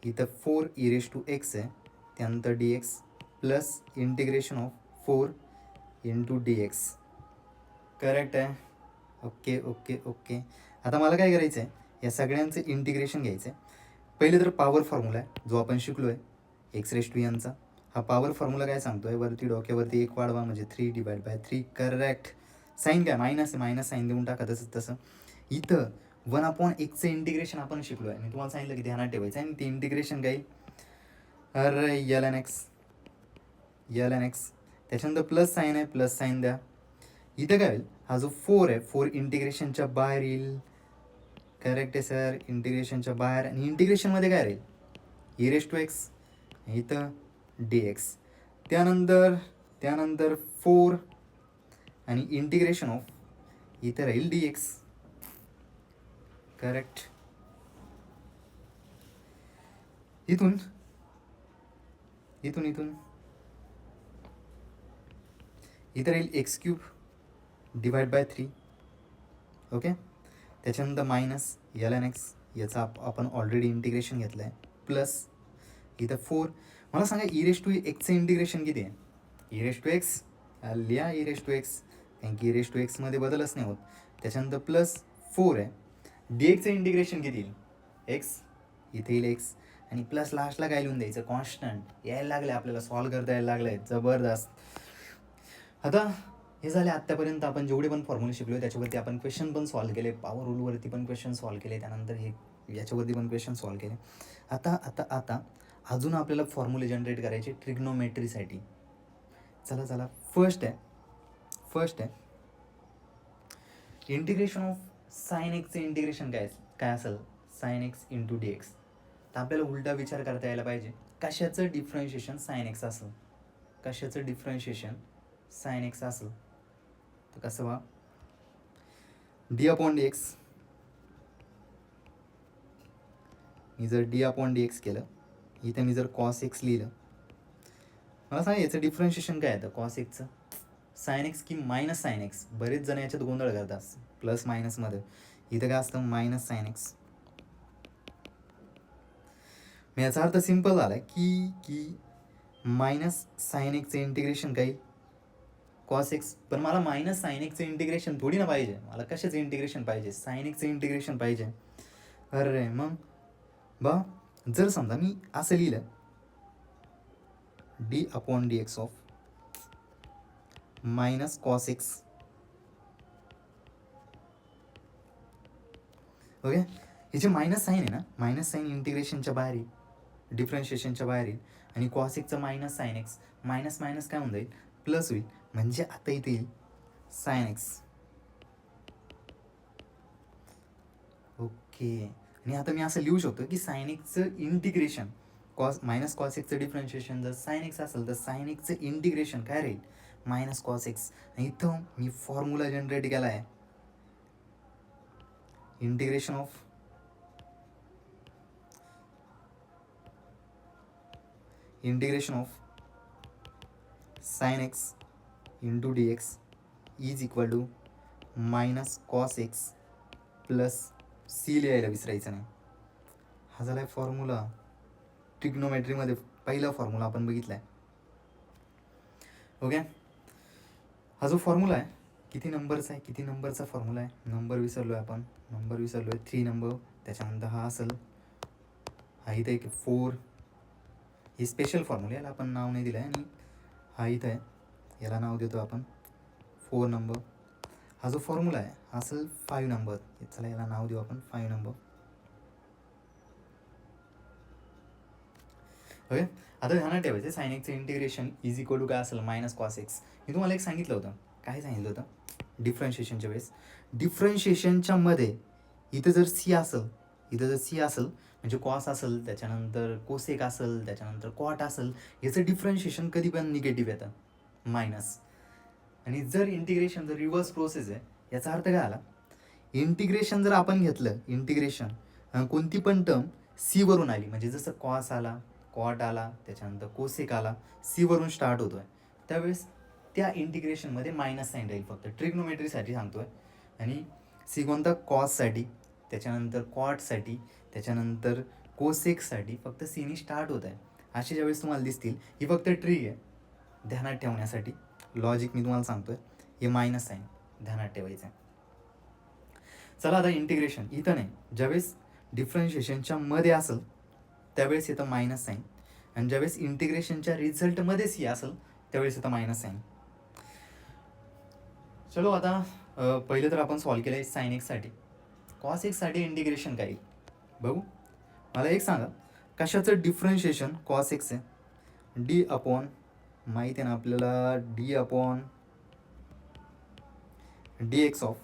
इथं 4 e⁻x आहे, त्यानंतर D x plus integration of 4 into d x. Correct आहे. ओके. आता मला काय करायचं आहे, या सगळ्यांचं इंटिग्रेशन घ्यायचं आहे. पहिले तर पॉवर फॉर्म्युला आहे जो आपण शिकलो आहे, x⁻n चा. हा पॉवर फॉर्म्युला काय सांगतो आहे, वरती डोक्यावरती एक वाढवा म्हणजे 3 डिवाइड बाय 3. करेक्ट. साईन काय, मायनस आहे, मायनस साईन देऊन टाका तसं. इथं 1/xचं इंटिग्रेशन आपण शिकलो आहे, मी तुम्हाला सांगितलं की ध्यानात ठेवायचं आहे. आणि ते इंटिग्रेशन काय, अरे ln x, त्याच्यानंतर प्लस साईन आहे, प्लस साईन द्या. इथं काय होईल, हा जो 4 आहे, 4 इंटिग्रेशनच्या बाहेर येईल. करेक्ट आहे सर, इंटिग्रेशनच्या बाहेर. आणि इंटिग्रेशनमध्ये काय राहील, e⁻x, इथं डी एक्स, त्यानंतर 4 आणि इंटिग्रेशन ऑफ इथं राहील डी एक्स. करेक्ट. इथून इथं राहील x³ डिवाइड बाय 3. ओके. त्याच्यानंतर मायनस ln x, याचा आपण ऑलरेडी इंटिग्रेशन घेतलं आहे, प्लस इथं 4. मला सांगा e⁻xचं इंटिग्रेशन किती आहे, e⁻x लिहा, e⁻x, कारण की e⁻xमध्ये बदलच नाही होत. त्याच्यानंतर प्लस 4 आहे, डी एक्सचं इंटिग्रेशन किती येईल, x, इथे येईल x, आणि प्लस लास्टला काय लिहून द्यायचं, कॉन्स्टंट. यायला लागलं आपल्याला, सॉल्व करता यायला लागलं आहे, जबरदस्त. आता हे झाले आत्तापर्यंत आपण जेवढे पण फॉर्म्युले शिकलो आहे त्याच्यावरती आपण क्वेश्चन पण सॉल्व केले, पॉवर रूलवरती पण क्वेश्चन सॉल्व केले, त्यानंतर हे याच्यावरती पण क्वेश्चन सॉल्व केले. आता अजून आपल्याला फॉर्म्युले जनरेट करायचे ट्रिग्नोमेट्रीसाठी. चला, फर्स्ट आहे इंटिग्रेशन ऑफ साइन एक्सचं इंटिग्रेशन काय असेल, sign x into d x. तर आपल्याला उलटा विचार करता यायला पाहिजे, कशाचं डिफरन्शिएशन साइन एक्स असेल, कशाचं डिफरन्शिएशन साइन एक्स असेल. तर कसं बा, डी अपॉन डी एक्स, मी जर डी अपॉन डी एक्स केलं, इथे मी जर कॉस एक्स लिहिलं, मला सांगा याचं डिफरन्शिएशन काय येतं कॉस एक्सचं, साइन एक्स की मायनस साइन एक्स. बरेच जण याच्यात गोंधळ करतात प्लस मायनसमध्ये. इथं काय असतं, मायनस साइन एक्स. मी याचा अर्थ सिम्पल झाला की मायनस साइन एक्सचं इंटिग्रेशन काही कॉस एक्स. पण मला मायनस साइन एक्सचं इंटिग्रेशन थोडी ना पाहिजे, मला कशाचं इंटिग्रेशन पाहिजे, साइन एक्सचं इंटिग्रेशन पाहिजे. अरे मग बा, जर समजा मी असं लिहिलं, D upon d x of minus cos x. Okay, हे जे मायनस साईन आहे ना, मायनस साईन इंटिग्रेशनच्या बाहेर येईल, डिफरन्शिएशनच्या बाहेर येईल. आणि कॉस एक्सचं minus sine x, minus minus काय होऊन जाईल, प्लस होईल. म्हणजे आता इथे येईल साइन एक्स. ओके, आणि आता मी असं लिहू शकतो की साइन एक्सचं इंटिग्रेशन मायनस कॉस एक्सचं डिफरन्शिएशन जर साइन एक्स असेल तर साइन एक्सचं इंटिग्रेशन काय राहील, मायनस कॉस एक्स. आणि इथं मी फॉर्म्युला जनरेट केला आहे, integration of sine x into d x is equal to minus cos x plus C. लिहायला विसरायचं नाही. हा झाला आहे फॉर्म्युला. ट्रिग्नोमेट्रीमध्ये पहिला फॉर्म्युला आपण बघितला आहे. ओके, हा जो फॉर्म्युला आहे किती नंबरचा आहे, किती नंबरचा फॉर्म्युला आहे, नंबर विसरलो आहे आपण, नंबर विसरलो आहे, 3 नंबर. त्याच्यानंतर हा असेल, हा इथं एक 4, ही स्पेशल फॉर्म्युला, याला आपण नाव नाही दिलं आहे. आणि हा इथं आहे, याला नाव देतो आपण 4 नंबर. हा जो फॉर्म्युला आहे हा असेल 5 नंबर. चला याला नाव देऊ आपण 5 नंबर. ओके, आता ध्यानात ठेवायचं साइन एक्सचं इंटिग्रेशन इज इक्वल टू काय असेल, मायनस कॉस एक्स. मी तुम्हाला एक सांगितलं होतं, काय सांगितलं होतं डिफरन्शिएशनच्या वेळेस, डिफरन्शिएशनच्या मध्ये इथं जर सी असेल, इथं जर सी असेल म्हणजे कॉस असेल, त्याच्यानंतर कोसेक असेल, त्याच्यानंतर कॉट असेल, याचं डिफरन्शिएशन कधी पण निगेटिव्ह येतं, मायनस. आणि जर इंटिग्रेशन जर रिव्हर्स प्रोसेस आहे, याचा अर्थ काय आला, इंटिग्रेशन जर आपण घेतलं, इंटिग्रेशन कोणती पण टर्म सी वरून आली, म्हणजे जसं कॉस आला, कॉट आला, त्याच्यानंतर कोसेक आला, सी वरून स्टार्ट होतोय, त्यावेळेस त्या इंटिग्रेशनमध्ये मायनस साईन राहील. फक्त ट्रिग्नोमेट्रीसाठी सांगतोय. आणि सी कोणता, कॉससाठी, त्याच्यानंतर कॉटसाठी, त्याच्यानंतर कोसेकसाठी फक्त सीनी स्टार्ट होत आहे. असे ज्यावेळेस तुम्हाला दिसतील, ही फक्त ट्रिक आहे ध्यानात ठेवण्यासाठी, लॉजिक मी तुम्हाला सांगतोय. हे मायनस साईन ध्यानात ठेवायचं आहे. चला आता इंटिग्रेशन इथं नाही, ज्यावेळेस डिफरन्शिएशनच्या मध्ये असेल त्यावेळेस येतं मायनस साईन, आणि ज्यावेळेस इंटिग्रेशनच्या रिझल्टमध्येच ही असेल त्यावेळेस येतं मायनस साईन. चलो आता पहिले तर आपण सॉल्व केलं आहे साइन एक्ससाठी. कॉस एक्ससाठी इंटिग्रेशन काय बघू. मला एक सांगा, कशाचं डिफरन्शिएशन कॉस एक्स आहे, डी अपॉन, माहिती आहे ना आपल्याला, d upon d x of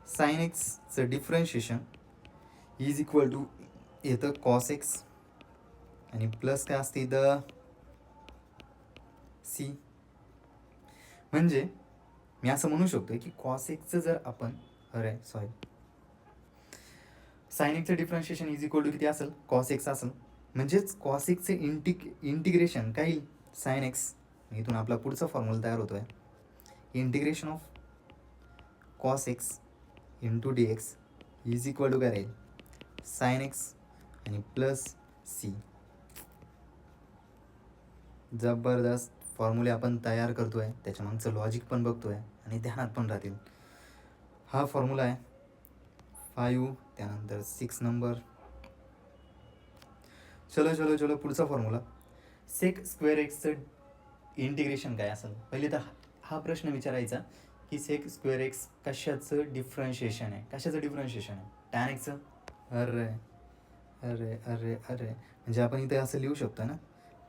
sine एक्सचं डिफरन्शिएशन इज इक्वल टू येतं कॉस एक्स आणि प्लस काय असते इथं सी. म्हणजे मी असं म्हणू शकतो की कॉस एक्सचं जर आपण, साइन एक्सचं डिफरन्शिएशन इज इक्वल टू किती असेल, कॉस एक्स असेल. म्हणजेच कॉस एक्सचे इंटिग्रेशन काय येईल, साइन एक्स. इथून आपला पुढचा फॉर्म्युला तयार होतोय, integration of cos x into d x is equal to काय राहील, साइन एक्स आणि प्लस सी. जबरदस्त फॉर्म्युले आपण तयार करतोय, त्याच्यामागचं लॉजिक पण बघतोय आणि ध्यानात पण राहतील. हा फॉर्म्युला आहे 5, त्यानंतर 6 नंबर. चलो पुढचा फॉर्म्युला, सेक स्क्वेअर एक्सचं इंटिग्रेशन काय असेल. पहिले तर हा प्रश्न विचारायचा की सेक स्क्वेअर एक्स कशाचं डिफरन्शिएशन आहे, कशाचं डिफरन्शिएशन आहे, टॅन एक्सचं. अरे अरे अरे अरे म्हणजे आपण इथे असं लिहू शकतो ना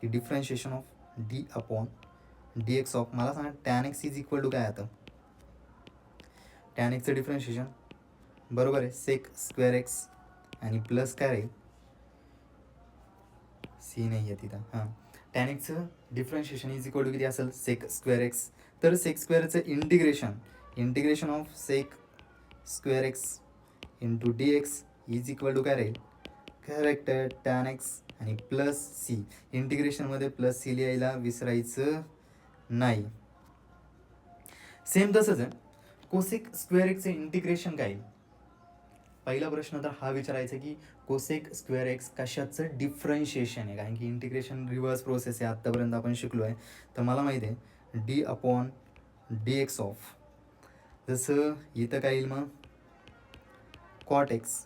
की differentiation of d upon d x of, मला सांगा tan x is equal to काय आता, टॅन एक्सचं डिफरन्शिएशन बरोबर आहे सेक स्क्वेअर एक्स आणि प्लस काय राहील सी नाही आहे तिथं हां टॅन एक्सचं डिफरन्शिएशन इज इक्वल टू किती असेल सेक स्क्वेअर एक्स तर सेक स्क्वेअरचं integration of sec square x into d x is equal to काय राहील करेक्ट टॅन एक्स आणि प्लस सी इंटिग्रेशनमध्ये प्लस सी लिहायला विसरायचं नाही. सेम तसंच आहे कोसेक स्क्वेअर एक्सचं इंटिग्रेशन काय पहिला प्रश्न तर हा विचारायचा की कोसेक स्क्वेअर एक्स कशाचं डिफरन्शिएशन आहे कारण की इंटिग्रेशन रिव्हर्स प्रोसेस आहे आत्तापर्यंत आपण शिकलो आहे तर मला माहिती आहे d upon d x of जसं इथं काय येईल मग cot x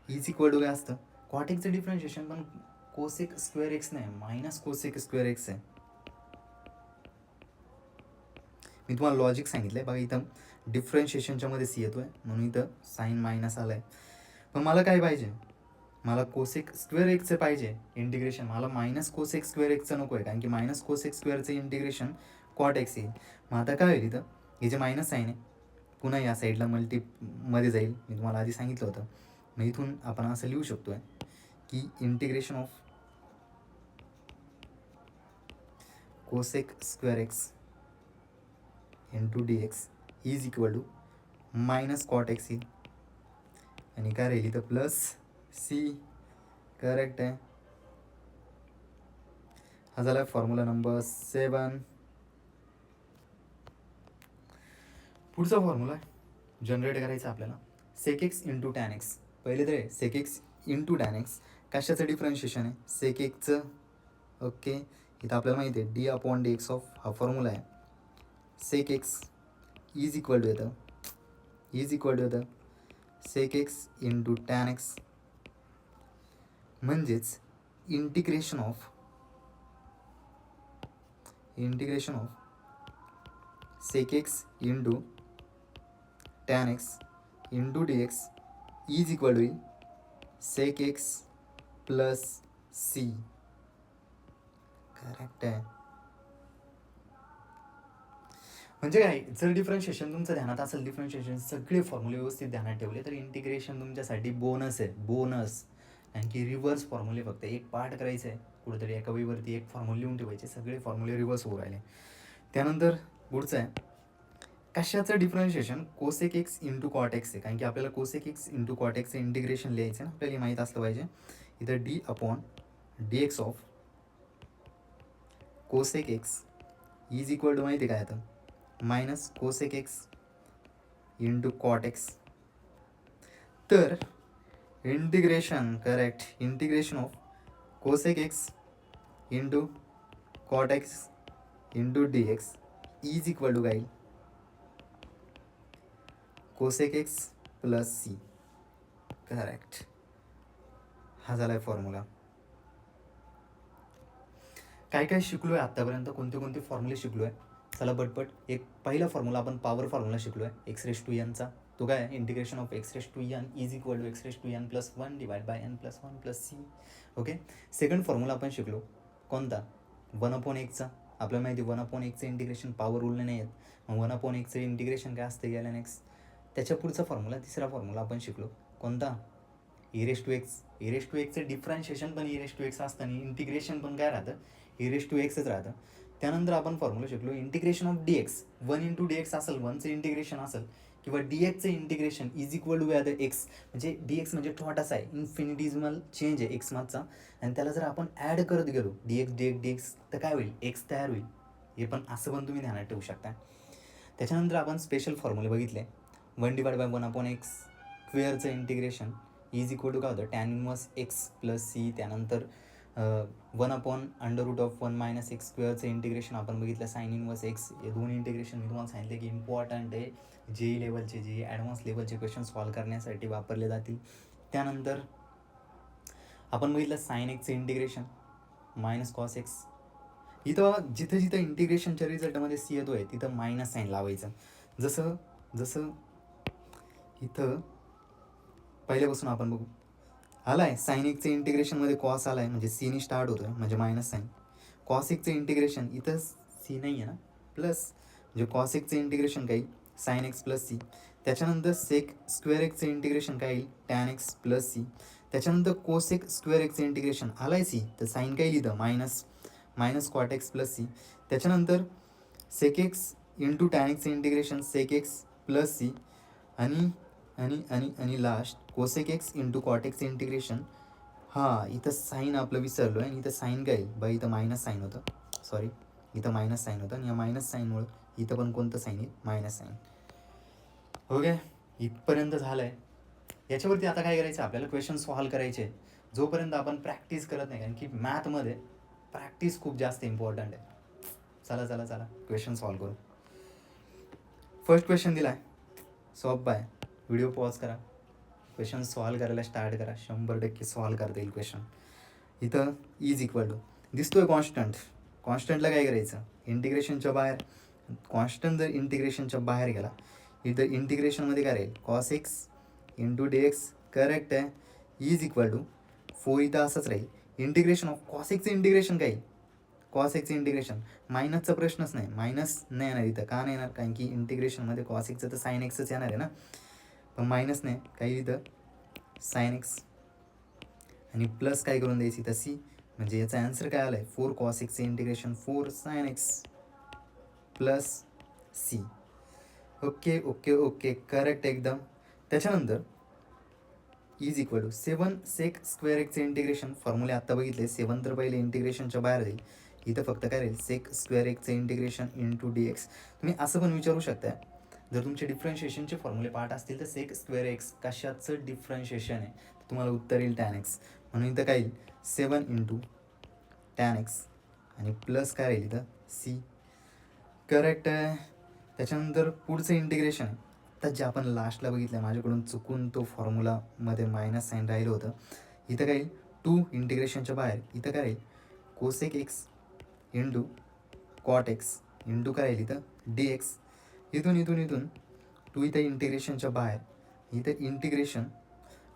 is equal to काय असतं कॉट एक्सचं डिफरन्शिएशन पण कोसेक स्क्वेअर एक्स नाही मायनस कोसेक स्क्वेअर एक्स आहे. मी तुम्हाला लॉजिक सांगितलं आहे बघा इथं डिफरन्शिएशनच्या मध्ये सी येतो आहे म्हणून इथं साईन मायनस आलं आहे पण मला काय पाहिजे मला कोसेक स्क्वेअर एक्सचं पाहिजे इंटिग्रेशन मला मायनस कोसेक स्क्वेअर एक्सचं नको आहे कारण की मायनस कोसेक स्क्वेअरचं इंटिग्रेशन कॉट एक्स येईल. मग आता काय होईल इथं हे जे मायनस साईन आहे पुन्हा या साईडला मल्टीमध्ये जाईल मी तुम्हाला आधी सांगितलं होतं. मग इथून आपण असं लिहू शकतो आहे की integration of cosec square x into d x is equal to minus cot x येईल आणि काय राहील इथं प्लस सी करेक्ट आहे. हा झाला फॉर्म्युला नंबर 7. पुढचा फॉर्म्युला जनरेट करायचा आपल्याला sec x into tan x पहिले तर आहे sec x into tan x कशाचं डिफरन्शिएशन आहे सेक एक्सचं ओके इथं आपल्याला माहिती आहे d upon d x of हा फॉर्म्युला आहे sec x is equal to येतं sec x into tan x म्हणजेच integration of sec x into tan x into d x is equal to sec x plus C correct आहे. म्हणजे काय जर differentiation तुमचं ध्यानात असेल डिफरन्शिएशन सगळे फॉर्म्युले व्यवस्थित ध्यानात ठेवले तर इंटिग्रेशन तुमच्यासाठी बोनस आहे बोनस आणखी रिव्हर्स फॉर्म्युले फक्त एक पार्ट करायचं आहे कुठेतरी एका वहीवरती एक फॉर्म्युले लिहून ठेवायचे सगळे फॉर्म्युले रिव्हर्स होऊ राहिले. त्यानंतर पुढचं आहे कशाचं differentiation cosec x into cot x आहे कारण की आपल्याला कोसेक एक्स इंटू कॉट एक्सचं इंटिग्रेशन लिहायचं आहे ना आपल्याला माहीत असलं पाहिजे. इथं d upon d x of cosec x is equal to माहिती काय आता minus cosec x into cot x तर integration of cosec x into cot x into d x is equal to काय cosec x plus C correct. हा झाला आहे formula. काय काय शिकलो आहे आत्तापर्यंत कोणते फॉर्म्युले शिकलो आहे चला बटपट. एक पहिला फॉर्म्युला आपण पॉवर फॉर्म्युला शिकलो आहे एक्स रेस टू एनचा तो काय integration of x raise to n is equal to x raise to n plus 1 divide by n plus 1 plus C okay. Second formula आपण शिकलो कोणता 1/xचा आपल्याला माहिती 1/xचं इंटिग्रेशन पॉवर रूलने नाही आहेत मग 1/xचं इंटिग्रेशन काय असतं एल एन एक्स. त्याच्या पुढचा फॉर्म्युला तिसरा फॉर्म्युला आपण शिकलो कोणता ई रेस टू एक्सचं डिफरन्शिएशन पण ई रेस टू एक्स असतं आणि इंटिग्रेशन पण काय राहतं ई रेस टू एक्सच राहतं. त्यानंतर आपण फॉर्म्युला शिकलो integration of d x 1 into d x असेल 1चं इंटिग्रेशन असेल किंवा डी एक्सचं integration is equal to the x म्हणजे डी एक्स म्हणजे छोटासा आहे इन्फिनिटिझमल चेंज आहे एक्स मागचा आणि त्याला जर आपण ॲड करत गेलो डी एक्स तर काय होईल एक्स तयार होईल. हे पण असं पण तुम्ही ध्यानात ठेवू शकता. त्याच्यानंतर आपण स्पेशल फॉर्म्युले बघितले 1 डिवाइड बाय 1/x स्क्वेअरचं इंटिग्रेशन इज इक्वल टू काय होतं tan inverse x plus C. त्यानंतर 1/√1 - एक्स स्क्वेअरचं इंटिग्रेशन आपण बघितलं साइन इनवर्स एक्स. हे दोन इंटिग्रेशन मी तुम्हाला सांगितले की इम्पॉर्टंट आहे जेई लेवलचे जे ॲडव्हान्स लेवलचे क्वेश्चन सॉल्व करण्यासाठी वापरले जातील. त्यानंतर आपण बघितलं साइन एक्सचं इंटिग्रेशन मायनस कॉस एक्स. इथं जिथं इंटिग्रेशनच्या रिझल्टमध्ये सी येतो आहे तिथं मायनस साईन लावायचं. जसं इथं पहिल्यापासून आपण बघू आलाय साइन एक्सचं इंटिग्रेशनमध्ये कॉस आलाय म्हणजे सीनी स्टार्ट होतोय म्हणजे मायनस साईन. कॉस एक्सचं इंटिग्रेशन इथं सी नाही आहे ना प्लस म्हणजे कॉस एक्सचं इंटिग्रेशन काही साइन एक्स प्लस सी. त्याच्यानंतर सेक स्क्वेअर एक्सचं इंटिग्रेशन काय येईल, टॅन एक्स प्लस सी. त्याच्यानंतर कोसेक स्क्वेअर एक्सचं इंटिग्रेशन आलाय सी, तर साईन काय लिहितं minus cot x plus C. त्याच्यानंतर सेक एक्स इंटू टॅन एक्सचं integration sec x plus C. आणि आणि आणि आणि last cosec x into cot एक्सचं इंटिग्रेशन. हां, इथं साईन आपलं विसरलो आहे आणि इथं साईन काय येईल बाई, इथं मायनस साईन होतं, सॉरी इथं मायनस साईन होतं आणि या मायनस साईनमुळं इथं पण कोणतं साईन येईल, मायनस साईन. ओके, इथपर्यंत झालं आहे. याच्यावरती आता काय करायचं, आपल्याला क्वेश्चन सॉल्व करायचे जोपर्यंत आपण प्रॅक्टिस करत नाही, कारण की मॅथमध्ये प्रॅक्टिस खूप जास्त इम्पॉर्टंट आहे. चला चला चला क्वेश्चन सॉल्व करू. फर्स्ट क्वेश्चन दिला आहे, सोपा आहे. व्हिडिओ पॉज करा, क्वेश्चन सॉल्व करायला स्टार्ट करा, 100% सॉल्व करता येईल क्वेश्चन. इथं इज इक्वल टू दिसतोय कॉन्स्टंटला काय करायचं, इंटिग्रेशनच्या बाहेर. कॉन्स्टंट जर इंटिग्रेशनच्या बाहेर गेला, इथं इंटिग्रेशनमध्ये काय राहील, cos x into d x. Correct आहे. इज इक्वल टू 4 इथं असंच राहील. इंटिग्रेशन ऑफ कॉस एक्सचं इंटिग्रेशन काय, कॉस एक्सचं इंटिग्रेशन. मायनसचा प्रश्नच नाही, मायनस नाही येणार इथं. का नाही येणार, कारण की इंटिग्रेशनमध्ये कॉस एक्सचं तर साईन एक्सच येणार आहे ना, पण मायनस नाही काही इथं साईन एक्स. आणि प्लस काय करून द्यायची इथं सी. म्हणजे याचा आन्सर काय आला आहे, 4 कॉस एक्सचं integration 4 sine x plus C. Okay okay okay, correct एकदम. त्याच्यानंतर is equal to 7 sec square एक्सचं इंटिग्रेशन. फॉर्म्युले आत्ता बघितले, 7 तर पहिले इंटिग्रेशनच्या बाहेर जाईल. इथं फक्त काय राहील, सेक स्क्वेअर एक्सचं इंटिग्रेशन इंटू डी एक्स. तुम्ही असं पण विचारू शकता, जर तुमचे डिफरन्शिएशनचे फॉर्म्युले पार्ट असतील तर सेक स्क्वेअर एक्स कशाचं डिफरन्शिएशन आहे, तर तुम्हाला उत्तर येईल टॅन एक्स. म्हणून इथं काय येईल 7 इंटू टॅन एक्स आणि प्लस काय राहील इथं सी. करेक्ट आहे. त्याच्यानंतर पुढचं इंटिग्रेशन आहे, तर जे आपण लास्टला बघितलं, माझ्याकडून चुकून तो फॉर्म्युलामध्ये मायनस साईन राहिलं होतं. इथं काय येईल 2 इंटिग्रेशनच्या बाहेर, इथं काय राहील cosec x into cot x into काय राहील इथं डी एक्स. इथून 2 इथं इंटिग्रेशनच्या बाहेर, इथं integration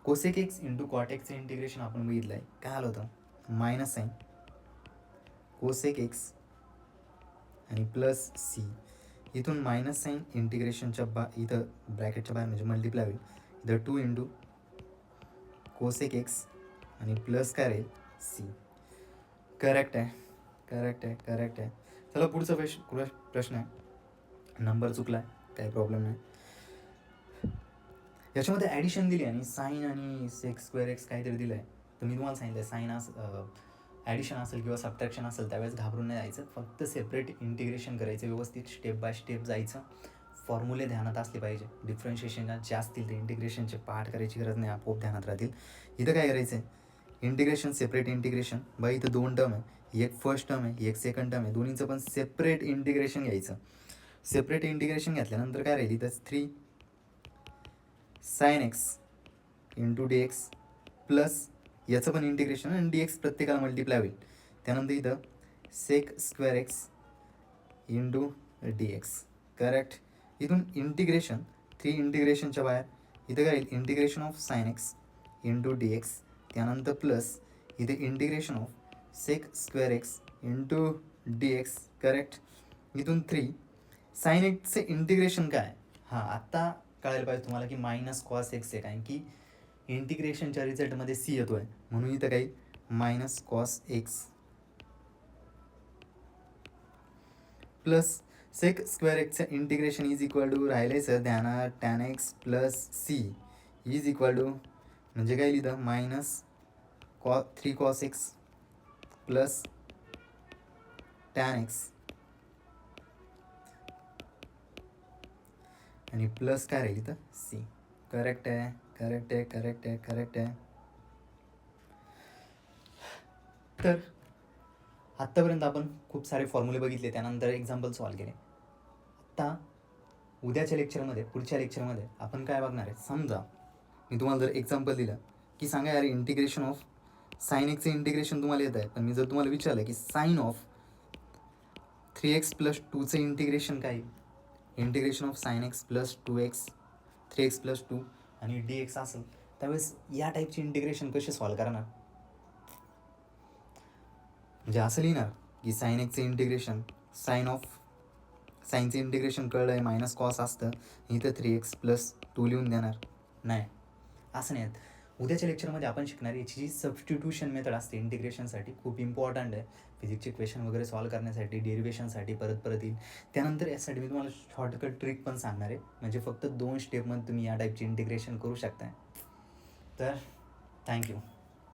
cosec x into cot एक्सचं इंटिग्रेशन आपण बघितलं आहे, काय आलं होतं मायनस साईन कोसेक एक्स आणि प्लस सी. इथून मायनस साईन इंटिग्रेशनच्या इथं ब्रॅकेटच्या बाहेर म्हणजे मल्टिप्लाय होईल, इथं 2 इंटू कोसेक एक्स आणि प्लस काय राहील सी. करेक्ट आहे, करेक्ट आहे, करेक्ट आहे. चला पुढचा प्रश्न आहे, नंबर चुकला आहे, काही प्रॉब्लेम नाही. याच्यामध्ये ॲडिशन दिली आणि साईन आणि सेक स्क्वेअर एक्स काहीतरी दिलं आहे, तर मी तुम्हाला सांगितलं साईन ॲडिशन असेल किंवा सबट्रॅक्शन असेल त्यावेळेस घाबरून नाही जायचं, फक्त सेपरेट इंटिग्रेशन करायचं, व्यवस्थित स्टेप बाय स्टेप जायचं. फॉर्म्युले ध्यानात असले पाहिजे, डिफरन्शिएशन जे असतील ते इंटिग्रेशनचे पाठ करायची गरज नाही, आपोआप ध्यानात राहतील. इथं काय करायचं आहे, इंटिग्रेशन सेपरेट इंटिग्रेशन. बाई इथं 2 टर्म आहे, एक फर्स्ट टर्म आहे एक सेकंड टर्म आहे, दोन्हीचं पण सेपरेट इंटिग्रेशन घ्यायचं. सेपरेट इंटिग्रेशन घेतल्यानंतर काय राहील इथं 3 sine x into d x plus याचं पण इंटिग्रेशन आणि डी एक्स प्रत्येकाला मल्टिप्लाय होईल. त्यानंतर इथं sec square x into d x. Correct. इथून इंटिग्रेशन 3 इंटिग्रेशनच्या बाहेर, इथं काय येईल integration of sine x into d x. त्यानंतर प्लस इथे integration of sec square x into d x. Correct. इथून 3 साईन एक्सचे इंटिग्रेशन काय, हां आत्ता कळायला पाहिजे तुम्हाला की मायनस कॉस एक्स आहे, कारण की इंटिग्रेशनच्या रिझल्टमध्ये सी येतो आहे, म्हणून इथं काही minus cos x plus sec square एक्सचं इंटिग्रेशन इज इक्वल टू राहिले सर ध्यानात tan x plus c is equal to म्हणजे काय लिहितं minus 3 cos x plus tan x आणि प्लस काय राहील इथं सी. करेक्ट आहे, करेक्ट आहे, करेक्ट आहे, करेक्ट आहे. तर आत्तापर्यंत आपण खूप सारे फॉर्म्युले बघितले, त्यानंतर एक्झाम्पल सॉल्व केले. आत्ता उद्याच्या लेक्चरमध्ये, पुढच्या लेक्चरमध्ये आपण काय बघणार आहे, समजा मी तुम्हाला जर एक्झाम्पल दिलं की सांगा यार इंटिग्रेशन ऑफ साईन एक्सचं इंटिग्रेशन तुम्हाला येत आहे, पण मी जर तुम्हाला विचारलं की साईन ऑफ 3x + 2चं इंटिग्रेशन काय, integration of sine x plus 2x 3x + 2 आणि डी एक्स असेल, त्यावेळेस या टाईपचे इंटिग्रेशन कसे सॉल्व करणार. म्हणजे असं लिहिणार की साईन एक्सचं इंटिग्रेशन साईन ऑफ साईनचं इंटिग्रेशन कळलं आहे, मायनस कॉस असतं, इथं 3x+2 लिहून देणार नाही, असं नाही आहेत. उद्याच्या लेक्चरमध्ये आपण शिकणार याची जी सबस्टिट्यूशन मेथड असते इंटिग्रेशनसाठी खूप इम्पॉर्टंट आहे. फिजिक्सचे क्वेश्चन वगैरे सॉल्व करण्यासाठी, डेरिवेशनसाठी परत परत येईल. त्यानंतर यासाठी मी तुम्हाला शॉर्टकट ट्रिक पण सांगणार आहे, म्हणजे फक्त 2 स्टेपमध्ये तुम्ही या टाईपची इंटिग्रेशन करू शकता. तर थँक्यू.